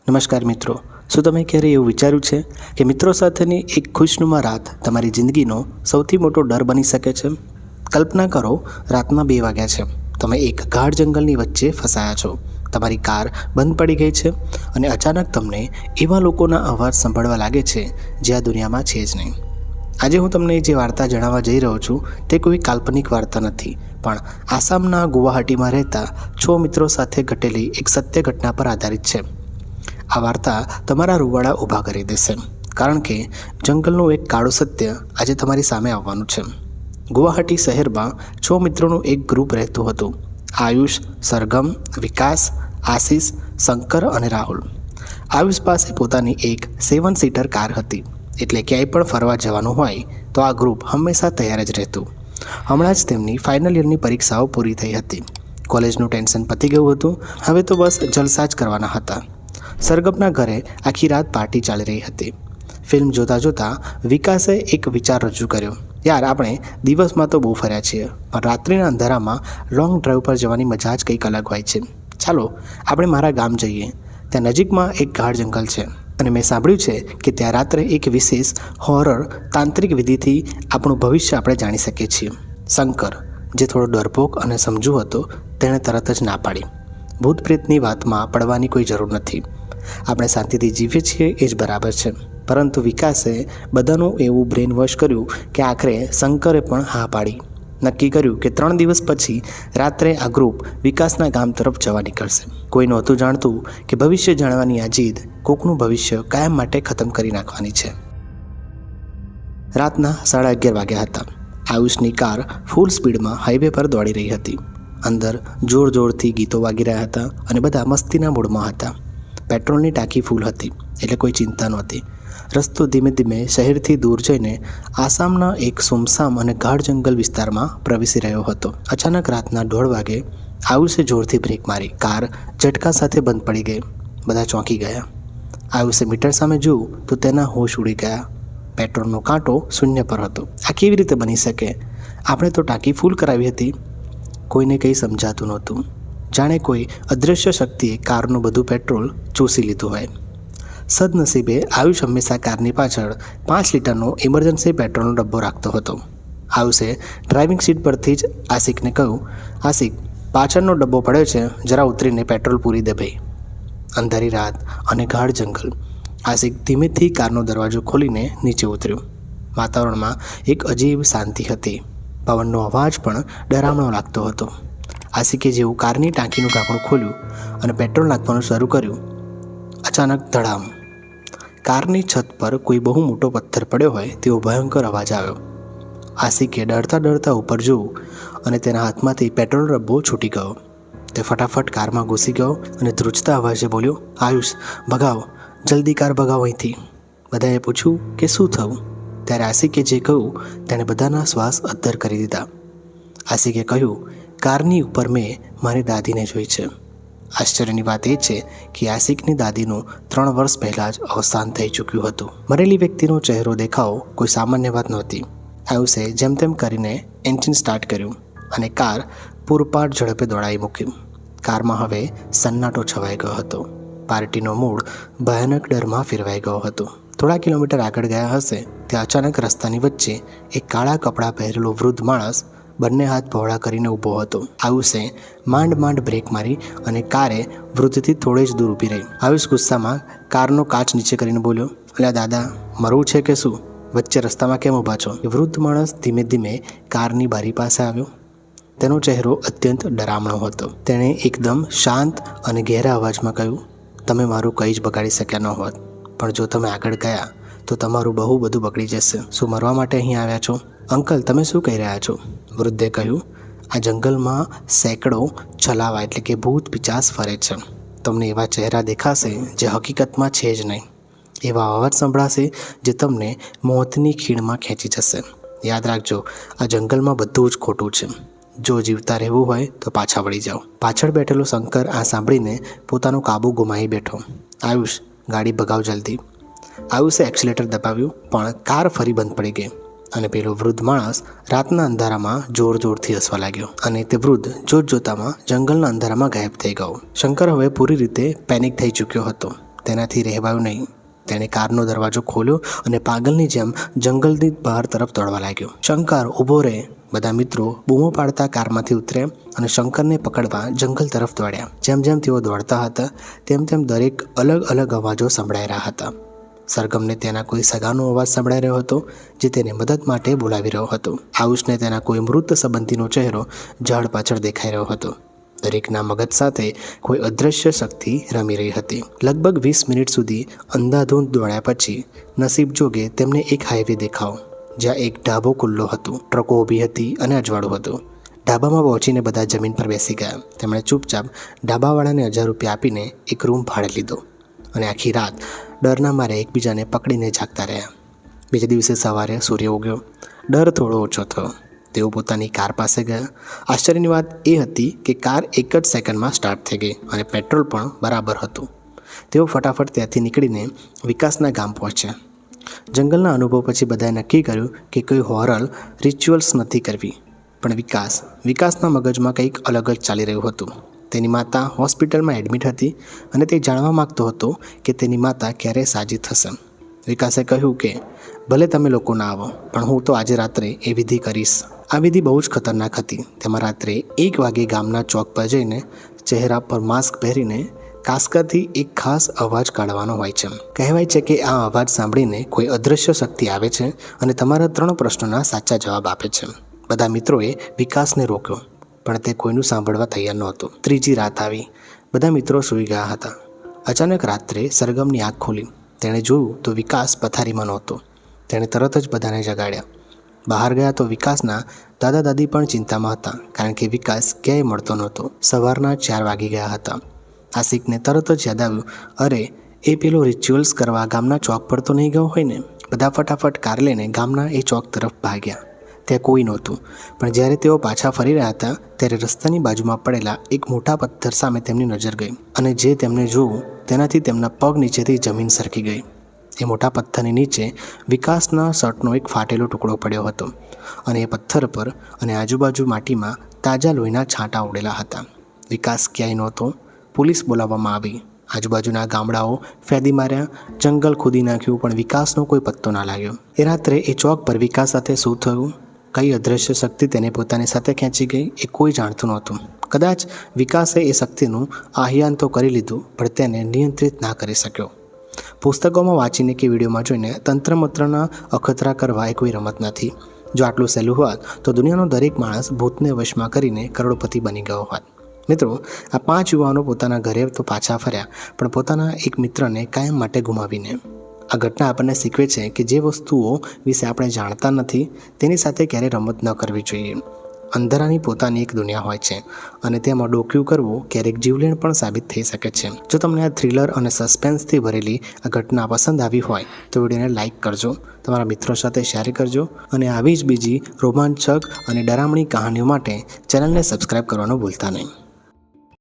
નમસ્કાર મિત્રો, શું તમે ક્યારે એવું વિચાર્યું છે કે મિત્રો સાથેની એક ખુશનુમા રાત તમારી જિંદગીનો સૌથી મોટો ડર બની શકે છે? કલ્પના કરો, રાતના 2 વાગ્યા છે, તમે એક ગાઢ જંગલની વચ્ચે ફસાયા છો, તમારી કાર બંધ પડી ગઈ છે અને અચાનક તમને એવા લોકોના અવાજ સાંભળવા લાગે છે જે આ દુનિયામાં છે જ નહીં. આજે હું તમને જે વાર્તા જણાવવા જઈ રહ્યો છું તે કોઈ કાલ્પનિક વાર્તા નથી, પણ આસામના ગુવાહાટીમાં રહેતા 6 મિત્રો સાથે ઘટેલી એક સત્ય ઘટના પર આધારિત છે. આ વાર્તા તમારા રૂવાડા ઊભા કરી દેશે, કારણ કે જંગલનું એક કાળું સત્ય આજે તમારી સામે આવવાનું છે. ગુવાહાટી શહેરમાં 6 મિત્રોનું એક ગ્રુપ રહેતું હતું. આયુષ, સરગમ, વિકાસ, આશિષ, શંકર અને રાહુલ. આયુષ પાસે પોતાની એક 7 સીટર કાર હતી, એટલે ક્યાંય પણ ફરવા જવાનું હોય તો આ ગ્રુપ હંમેશા તૈયાર જ રહેતું. હમણાં જ તેમની ફાઇનલ યરની પરીક્ષાઓ પૂરી થઈ હતી. કોલેજનું ટેન્શન પતી ગયું હતું, હવે તો બસ જલસા જ કરવાના હતા. સરગમના ઘરે આખી રાત પાર્ટી ચાલી રહી હતી. ફિલ્મ જોતાં જોતાં વિકાસે એક વિચાર રજૂ કર્યો. યાર, આપણે દિવસમાં તો બહુ ફર્યા છીએ, પણ રાત્રિના અંધારામાં લોંગ ડ્રાઈવ પર જવાની મજા જ કંઈક અલગ હોય છે. ચાલો આપણે મારા ગામ જઈએ. ત્યાં નજીકમાં એક ગાઢ જંગલ છે અને મેં સાંભળ્યું છે કે ત્યાં રાત્રે એક વિશેષ હોરર તાંત્રિક વિધિથી આપણું ભવિષ્ય આપણે જાણી શકીએ છીએ. શંકર, જે થોડો ડરપોક અને સમજુ હતો, તેણે તરત જ ના પાડી. ભૂત પ્રેતની વાતમાં પડવાની કોઈ જરૂર નથી, આપણે શાંતિથી જીવીએ છીએ એ જ બરાબર છે. પરંતુ વિકાસે બધાનું એવું બ્રેન વોશ કર્યું કે આખરે શંકરે પણ હા પાડી. નક્કી કર્યું કે 3 દિવસ પછી રાત્રે આ ગ્રુપ વિકાસના ગામ તરફ જવા નીકળશે. કોઈ નહોતું જાણતું કે ભવિષ્ય જાણવાની આ જીદ કોકનું ભવિષ્ય કાયમ માટે ખતમ કરી નાખવાની છે. રાતના 11:30 વાગ્યા હતા. આયુષની કાર ફૂલ સ્પીડમાં હાઈવે પર દોડી રહી હતી. અંદર જોર જોરથી ગીતો વાગી રહ્યા હતા અને બધા મસ્તીના મૂડમાં હતા. પેટ્રોલની ટાંકી ફૂલ હતી, એટલે કોઈ ચિંતા નહોતી. રસ્તો ધીમે ધીમે શહેરથી દૂર જઈને આસામના એક સુમસામ અને ગાઢ જંગલ વિસ્તારમાં પ્રવેશી રહ્યો હતો. અચાનક રાતના 1:30 વાગે આયુષે જોરથી બ્રેક મારી. કાર ઝટકા સાથે બંધ પડી ગઈ. બધા ચોંકી ગયા. આયુષે મીટર સામે જોયું તો તેના હોશ ઉડી ગયા. પેટ્રોલનો કાંટો શૂન્ય પર હતો. આ કેવી રીતે બની શકે? આપણે તો ટાંકી ફૂલ કરાવી હતી. કોઈને કંઈ સમજાતું નહોતું, જાણે કોઈ અદૃશ્ય શક્તિએ કારનું બધું પેટ્રોલ ચૂસી લીધું હોય. સદનસીબે આયુષ હંમેશા કારની પાછળ 5 લીટરનો ઇમરજન્સી પેટ્રોલનો ડબ્બો રાખતો હતો. આયુષે ડ્રાઇવિંગ સીટ પરથી જ આશિકને કહ્યું, આશિક, પાછળનો ડબ્બો પડ્યો છે, જરા ઉતરીને પેટ્રોલ પૂરી દે ભાઈ. અંધારી રાત અને ગાઢ જંગલ. આશિક ધીમેથી કારનો દરવાજો ખોલીને નીચે ઉતર્યો. વાતાવરણમાં એક અજીબ શાંતિ હતી. પવનનો અવાજ પણ ડરામણો લાગતો હતો. આશિકે જેવું કારની ટાંકીનું ઢાંકણું ખોલ્યું અને પેટ્રોલ નાખવાનું શરૂ કર્યું, અચાનક ધડામ! કારની છત પર કોઈ બહુ મોટો પથ્થર પડ્યો હોય તેવો ભયંકર અવાજ આવ્યો. આશિકે ડરતા ડરતા ઉપર જોયું અને તેના હાથમાંથી પેટ્રોલ ડબ્બો છૂટી ગયો. તે ફટાફટ કારમાં ઘૂસી ગયો અને ધ્રુજતા અવાજે બોલ્યો, આયુષ, ભગાવો, જલ્દી કાર ભગાવો અહીંથી. બધાએ પૂછ્યું કે શું થયું? ત્યારે આશિકે જે કહ્યું તેણે બધાના શ્વાસ અદ્ધર કરી દીધા. આશિકે કહ્યું, કારની ઉપર મેં મારી દાદીને જોઈ છે. આશ્ચર્યની વાત એ છે કે આશિકની દાદીનું 3 વર્ષ પહેલાં જ અવસાન થઈ ચૂક્યું હતું. મરેલી વ્યક્તિનો ચહેરો દેખાવો કોઈ સામાન્ય વાત નહોતી. આયુષે જેમ તેમ કરીને એન્જિન સ્ટાર્ટ કર્યું અને કાર પૂરપાટ ઝડપે દોડાવી મૂકી. કારમાં હવે સન્નાટો છવાઈ ગયો હતો. પાર્ટીનો મૂડ ભયાનક ડરમાં ફેરવાઈ ગયો હતો. થોડા કિલોમીટર આગળ ગયા હશે ત્યાં અચાનક રસ્તાની વચ્ચે એક કાળા કપડાં પહેરેલો વૃદ્ધ માણસ બંને હાથ પહોળા કરીને ઊભો હતો. આયુષે માંડ બ્રેક મારી અને કારે વૃદ્ધથી થોડે જ દૂર ઊભી રહી. આયુષ ગુસ્સામાં કારનો કાચ નીચે કરીને બોલ્યો, અલ્યા દાદા, મરવું છે કે શું? વચ્ચે રસ્તામાં કેમ ઊભા છો? વૃદ્ધ માણસ ધીમે ધીમે કારની બારી પાસે આવ્યો. તેનો ચહેરો અત્યંત ડરામણો હતો. તેણે એકદમ શાંત અને ઘેરા અવાજમાં કહ્યું, તમે મારું કંઈ જ બગાડી શક્યા ન હોત, પણ જો તમે આગળ ગયા તો તમારું બહુ બધું બગડી જશે. શું મરવા માટે અહીં આવ્યા છો? અંકલ, તમે શું કહી રહ્યા છો? વૃદ્ધે કહ્યું, આ જંગલમાં સેંકડો છલાવા એટલે કે ભૂત પિચાસ ફરે છે. તમને એવા ચહેરા દેખાશે જે હકીકતમાં છે જ નહીં. એવા અવાજ સંભળાશે જે તમને મોતની ખીણમાં ખેંચી જશે. યાદ રાખજો, આ જંગલમાં બધું જ ખોટું છે. જો જીવતા રહેવું હોય તો પાછા વળી જાઓ. પાછળ બેઠેલો શંકર આ સાંભળીને પોતાનો કાબુ ગુમાવી બેઠો. આયુષ, ગાડી ભગાવ જલ્દી. આયુષે એક્સિલેટર દબાવ્યું, પણ કાર ફરી બંધ પડી ગઈ અને પેલો વૃદ્ધ માણસ રાતના અંધારામાં જોર જોરથી હસવા લાગ્યો અને તે વૃદ્ધ જોતજોતામાં જંગલના અંધારામાં ગાયબ થઈ ગયો. શંકર હવે પૂરી રીતે પેનિક થઈ ચૂક્યો હતો. તેનાથી રહેવાયું નહીં. તેણે કારનો દરવાજો ખોલ્યો અને પાગલની જેમ જંગલની બહાર તરફ દોડવા લાગ્યો. શંકર, ઊભો રહે! બધા મિત્રો બૂમો પાડતા કારમાંથી ઉતર્યા અને શંકરને પકડવા જંગલ તરફ દોડ્યા. જેમ જેમ તેઓ દોડતા હતા તેમ તેમ દરેક અલગ અલગ અવાજો સંભળાઈ રહ્યા હતા. સરગમને તેના કોઈ સગાનો અવાજ સંભળાઈ રહ્યો હતો જે તેને મદદ માટે બોલાવી રહ્યો હતો. આયુષને તેના કોઈ મૃત સંબંધીનો ચહેરો ઝાડ પાછળ દેખાઈ રહ્યો હતો. દરેકના મગજ સાથે કોઈ અદૃશ્ય શક્તિ રમી રહી હતી. લગભગ 20 મિનિટ સુધી અંધાધૂંધ દોડ્યા પછી નસીબ જોગે તેમને એક હાઈવે દેખાયો જ્યાં એક ઢાબો ખુલ્લો હતો. ટ્રકો ઊભી હતી અને અજવાળું હતું. ઢાબામાં પહોંચીને બધા જમીન પર બેસી ગયા. તેમણે ચૂપચાપ ઢાબાવાળાને 1000 રૂપિયા આપીને એક રૂમ ભાડે લીધો અને આખી રાત ડરના મારે એકબીજાને પકડીને જાગતા રહ્યા. બીજા દિવસે સવારે સૂર્ય ઉગ્યો. ડર થોડો ઓછો થયો. તેઓ પોતાની કાર પાસે ગયા. આશ્ચર્યની વાત એ હતી કે કાર એક જ સેકન્ડમાં સ્ટાર્ટ થઈ ગઈ અને પેટ્રોલ પણ બરાબર હતું. તેઓ ફટાફટ ત્યાંથી નીકળીને વિકાસના ગામ પહોંચ્યા. જંગલના અનુભવ પછી બધાએ નક્કી કર્યું કે કોઈ હોરર રિચ્યુઅલ્સ નથી કરવી. પણ વિકાસના મગજમાં કંઈક અલગ જ ચાલી રહ્યું હતું. તેની માતા હોસ્પિટલમાં એડમિટ હતી અને તે જાણવા માગતો હતો કે તેની માતા ક્યારે સાજી થશે. વિકાસે કહ્યું કે ભલે તમે લોકો ના આવો પણ હું તો આજે રાત્રે એ વિધિ કરીશ. આ વિધિ બહુ જ ખતરનાક હતી. તેમાં રાત્રે 1 વાગે ગામના ચોક પર જઈને ચહેરા પર માસ્ક પહેરીને કાસ્કાથી એક ખાસ અવાજ કાઢવાનો હોય છે. કહેવાય છે કે આ અવાજ સાંભળીને કોઈ અદૃશ્ય શક્તિ આવે છે અને તમારા 3 પ્રશ્નોના સાચા જવાબ આપે છે. બધા મિત્રોએ વિકાસને રોક્યો પણ તે કોઈનું સાંભળવા તૈયાર નહોતું. ત્રીજી રાત આવી. બધા મિત્રો સૂઈ ગયા હતા. અચાનક રાત્રે સરગમની આંખ ખોલી. તેણે જોયું તો વિકાસ પથારીમાં નહોતો. તેણે તરત જ બધાને જગાડ્યા. બહાર ગયા તો વિકાસના દાદા દાદી પણ ચિંતામાં હતા કારણ કે વિકાસ ક્યાંય મળતો નહોતો. સવારના 4 વાગી ગયા હતા. આશિકને તરત જ યાદ આવ્યું, અરે એ પેલો રિચ્યુઅલ્સ કરવા ગામના ચોક પર તો નહીં ગયો હોય ને. બધા ફટાફટ કાર લઈને ગામના એ ચોક તરફ ભાગ્યા. ત્યાં કોઈ નહોતું. પણ જ્યારે તેઓ પાછા ફરી રહ્યા હતા ત્યારે રસ્તાની બાજુમાં પડેલા એક મોટા પથ્થર સામે તેમની નજર ગઈ અને જે તેમને જોયું તેનાથી તેમના પગ નીચેથી જમીન સરકી ગઈ. એ મોટા પથ્થરની નીચે વિકાસના શર્ટનો એક ફાટેલો ટુકડો પડ્યો હતો અને એ પથ્થર પર અને આજુબાજુ માટીમાં તાજા લોહીના છાંટા ઉડેલા હતા. વિકાસ ક્યાંય નહોતો. પોલીસ બોલાવવામાં આવી. આજુબાજુના ગામડાઓ ફેદી માર્યા. જંગલ ખોદી નાખ્યું પણ વિકાસનો કોઈ પત્તો ના લાગ્યો. એ રાત્રે એ ચોક પર વિકાસ સાથે શું થયું, કઈ અદૃશ્ય શક્તિ તેને પોતાની સાથે ખેંચી ગઈ, એ કોઈ જાણતું નહોતું. કદાચ વિકાસે એ શક્તિનું આહ્વાન તો કરી લીધું પણ તેને નિયંત્રિત ના કરી શક્યો. પુસ્તકોમાં વાંચીને કે વિડીયોમાં જોઈને તંત્ર મંત્રના અખતરા કરવા એ કોઈ રમત નથી. જો આટલું સહેલું હોત તો દુનિયાનો દરેક માણસ ભૂતને વશમાં કરીને કરોડપતિ બની ગયો હોત. મિત્રો, આ 5 યુવાનો પોતાના ઘરે તો પાછા ફર્યા પણ પોતાના એક મિત્રને કાયમ માટે ગુમાવીને. આ ઘટના આપણને શીખવે છે કે જે વસ્તુઓ વિશે આપણે જાણતા નથી તેની સાથે ક્યારેય રમત ન કરવી જોઈએ. અંધારાની પોતાની એક દુનિયા હોય છે અને તેમાં ડોક્યું કરવું ક્યારેક જીવલેણ પણ સાબિત થઈ શકે છે. જો તમને આ થ્રિલર અને સસ્પેન્સથી ભરેલી આ ઘટના પસંદ આવી હોય તો વિડીયોને લાઇક કરજો, તમારા મિત્રો સાથે શેર કરજો અને આવી જ બીજી રોમાંચક અને ડરામણી કહાનીઓ માટે ચેનલને સબસ્ક્રાઈબ કરવાનું ભૂલતા નહીં.